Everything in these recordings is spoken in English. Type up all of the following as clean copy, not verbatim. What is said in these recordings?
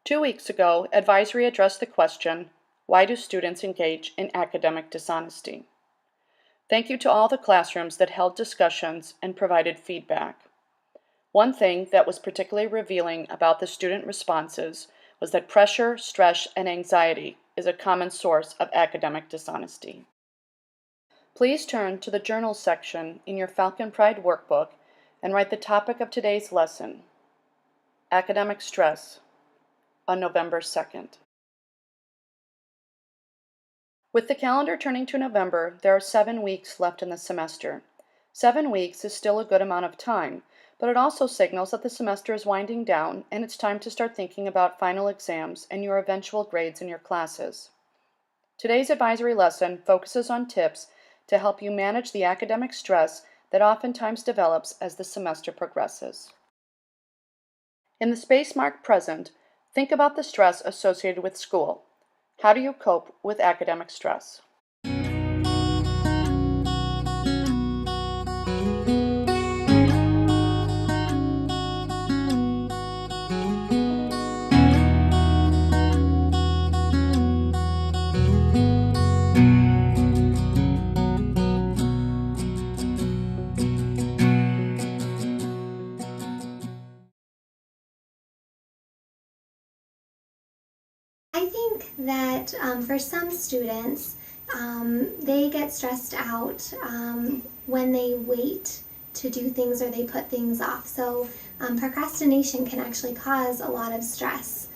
2 weeks ago, Advisory addressed the question, why do students engage in academic dishonesty? Thank you to all the classrooms that held discussions and provided feedback. One thing that was particularly revealing about the student responses was that pressure, stress, and anxiety is a common source of academic dishonesty. Please turn to the Journals section in your Falcon Pride workbook and write the topic of today's lesson, Academic Stress, on November 2nd. With the calendar turning to November, there are 7 weeks left in the semester. 7 weeks is still a good amount of time, but it also signals that the semester is winding down and it's time to start thinking about final exams and your eventual grades in your classes. Today's advisory lesson focuses on tips to help you manage the academic stress that oftentimes develops as the semester progresses. In the space marked present, think about the stress associated with school. How do you cope with academic stress? I think that for some students, they get stressed out when they wait to do things or they put things off. So procrastination can actually cause a lot of stress.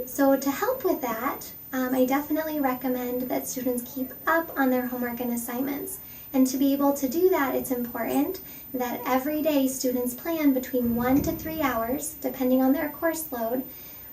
So to help with that, I definitely recommend that students keep up on their homework and assignments. And to be able to do that, it's important that every day students plan between 1 to 3 hours, depending on their course load,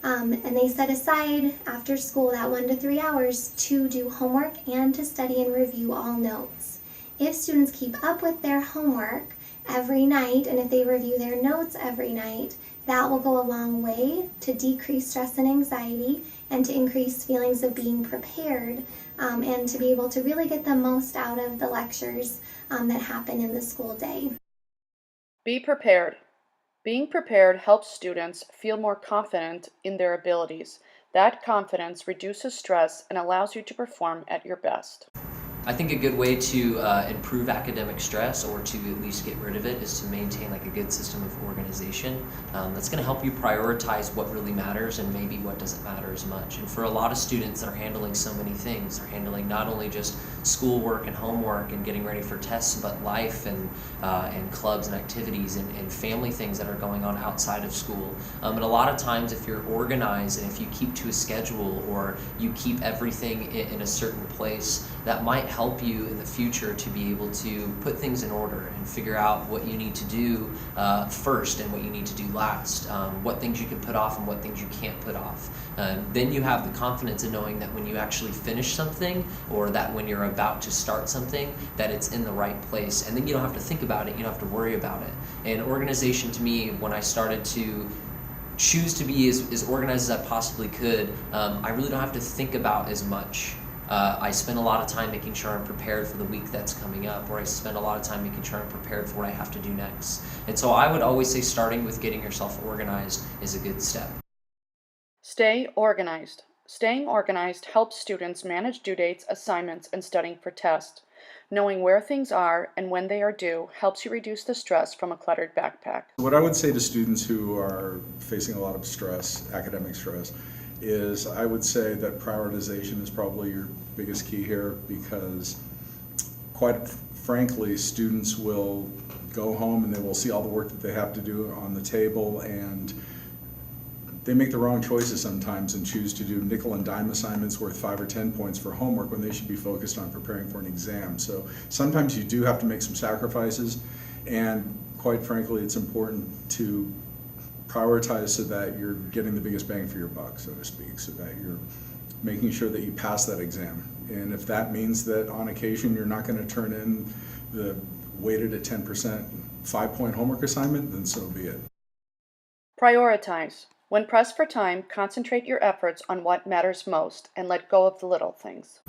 and they set aside after school that 1 to 3 hours to do homework and to study and review all notes. If students keep up with their homework every night and if they review their notes every night, that will go a long way to decrease stress and anxiety and to increase feelings of being prepared and to be able to really get the most out of the lectures that happen in the school day. Be prepared. Being prepared helps students feel more confident in their abilities. That confidence reduces stress and allows you to perform at your best. I think a good way to improve academic stress, or to at least get rid of it, is to maintain like a good system of organization. That's going to help you prioritize what really matters and maybe what doesn't matter as much. And for a lot of students that are handling so many things, they're handling not only just schoolwork and homework and getting ready for tests, but life and clubs and activities and family things that are going on outside of school. And a lot of times, if you're organized and if you keep to a schedule or you keep everything in a certain place, that might help you in the future to be able to put things in order and figure out what you need to do first and what you need to do last, what things you can put off and what things you can't put off. Then you have the confidence in knowing that when you actually finish something, or that when you're about to start something, that it's in the right place, and then you don't have to think about it, you don't have to worry about it. And organization, to me, when I started to choose to be as organized as I possibly could, I really don't have to think about as much. I spend a lot of time making sure I'm prepared for the week that's coming up, or I spend a lot of time making sure I'm prepared for what I have to do next. And so I would always say starting with getting yourself organized is a good step. Stay organized. Staying organized helps students manage due dates, assignments, and studying for tests. Knowing where things are and when they are due helps you reduce the stress from a cluttered backpack. What I would say to students who are facing a lot of stress, academic stress, is I would say that prioritization is probably your biggest key here, because quite frankly, students will go home and they will see all the work that they have to do on the table, and they make the wrong choices sometimes and choose to do nickel and dime assignments worth 5 or 10 points for homework when they should be focused on preparing for an exam. So sometimes you do have to make some sacrifices, and quite frankly, it's important to prioritize so that you're getting the biggest bang for your buck, so to speak, so that you're making sure that you pass that exam. And if that means that on occasion you're not going to turn in the weighted at 10% 5-point homework assignment, then so be it. Prioritize. When pressed for time, concentrate your efforts on what matters most and let go of the little things.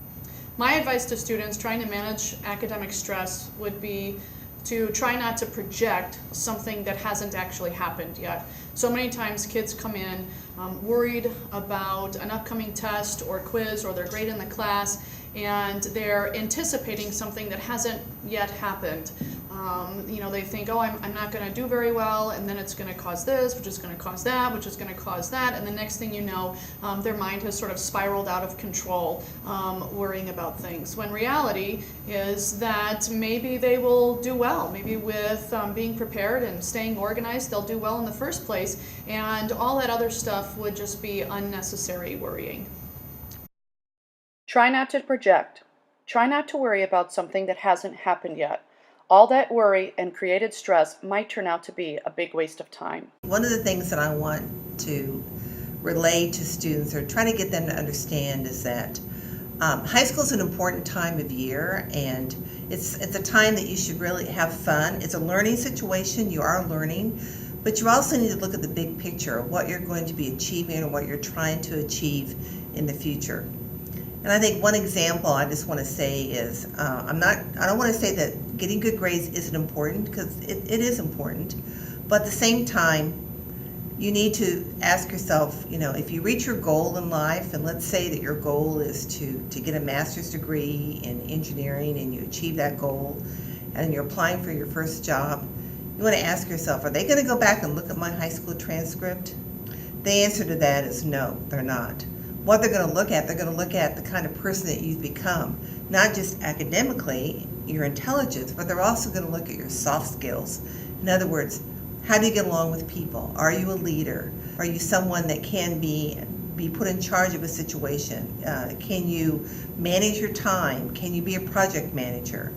My advice to students trying to manage academic stress would be to try not to project something that hasn't actually happened yet. So many times kids come in worried about an upcoming test or quiz or their grade in the class, and they're anticipating something that hasn't yet happened. They think, oh, I'm not going to do very well, and then it's going to cause this, which is going to cause that, which is going to cause that, and the next thing you know, their mind has sort of spiraled out of control, worrying about things. When reality is that maybe they will do well. Maybe with being prepared and staying organized, they'll do well in the first place, and all that other stuff would just be unnecessary worrying. Try not to project. Try not to worry about something that hasn't happened yet. All that worry and created stress might turn out to be a big waste of time. One of the things that I want to relay to students or try to get them to understand is that high school is an important time of year, and it's a time that you should really have fun. It's a learning situation. You are learning, but you also need to look at the big picture of what you're going to be achieving or what you're trying to achieve in the future. And I think one example I just want to say is, I don't want to say that getting good grades isn't important, because it is important, but at the same time, you need to ask yourself, if you reach your goal in life, and let's say that your goal is to get a master's degree in engineering, and you achieve that goal, and you're applying for your first job, you want to ask yourself, are they going to go back and look at my high school transcript? The answer to that is no, they're not. What they're going to look at, they're going to look at the kind of person that you've become, not just academically, your intelligence, but they're also going to look at your soft skills. In other words, how do you get along with people? Are you a leader? Are you someone that can be put in charge of a situation? Can you manage your time? Can you be a project manager?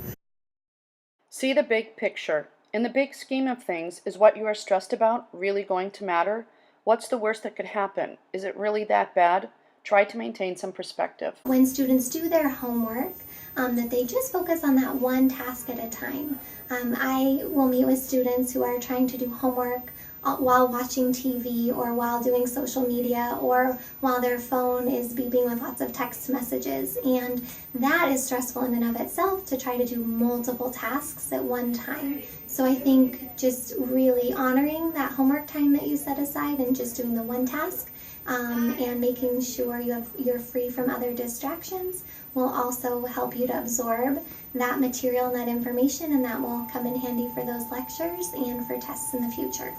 See the big picture. In the big scheme of things, is what you are stressed about really going to matter? What's the worst that could happen? Is it really that bad? Try to maintain some perspective. When students do their homework, that they just focus on that one task at a time. I will meet with students who are trying to do homework while watching TV or while doing social media or while their phone is beeping with lots of text messages, and that is stressful in and of itself to try to do multiple tasks at one time. So I think just really honoring that homework time that you set aside and just doing the one task and making sure you're free from other distractions will also help you to absorb that material and that information, and that will come in handy for those lectures and for tests in the future.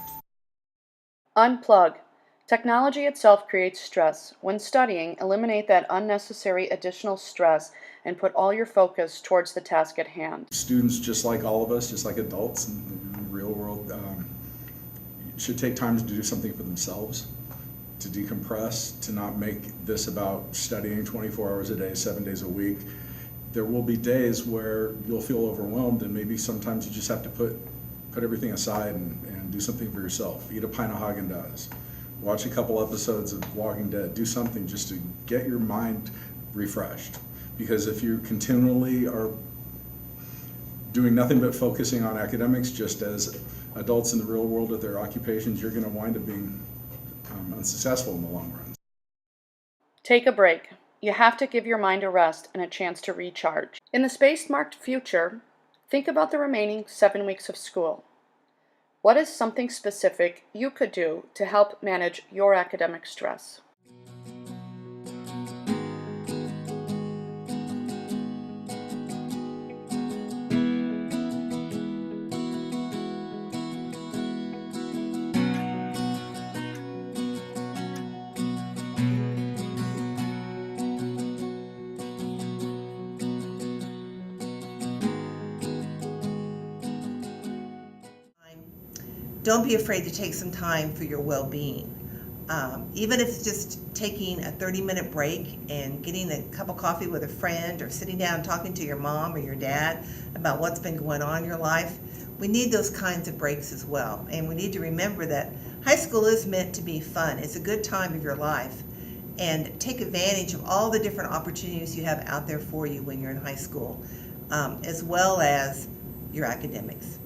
Unplug. Technology itself creates stress. When studying, eliminate that unnecessary additional stress and put all your focus towards the task at hand. Students, just like all of us, just like adults in the real world, should take time to do something for themselves, to decompress, to not make this about studying 24 hours a day, 7 days a week. There will be days where you'll feel overwhelmed, and maybe sometimes you just have to put everything aside and do something for yourself. Eat a pint of Haagen-Dazs. Watch a couple episodes of Walking Dead. Do something just to get your mind refreshed. Because if you continually are doing nothing but focusing on academics, just as adults in the real world with their occupations, you're going to wind up being unsuccessful in the long run. Take a break. You have to give your mind a rest and a chance to recharge. In the space-marked future, think about the remaining 7 weeks of school. What is something specific you could do to help manage your academic stress? Don't be afraid to take some time for your well-being. Even if it's just taking a 30-minute break and getting a cup of coffee with a friend or sitting down and talking to your mom or your dad about what's been going on in your life, we need those kinds of breaks as well. And we need to remember that high school is meant to be fun. It's a good time of your life. And take advantage of all the different opportunities you have out there for you when you're in high school, as well as your academics.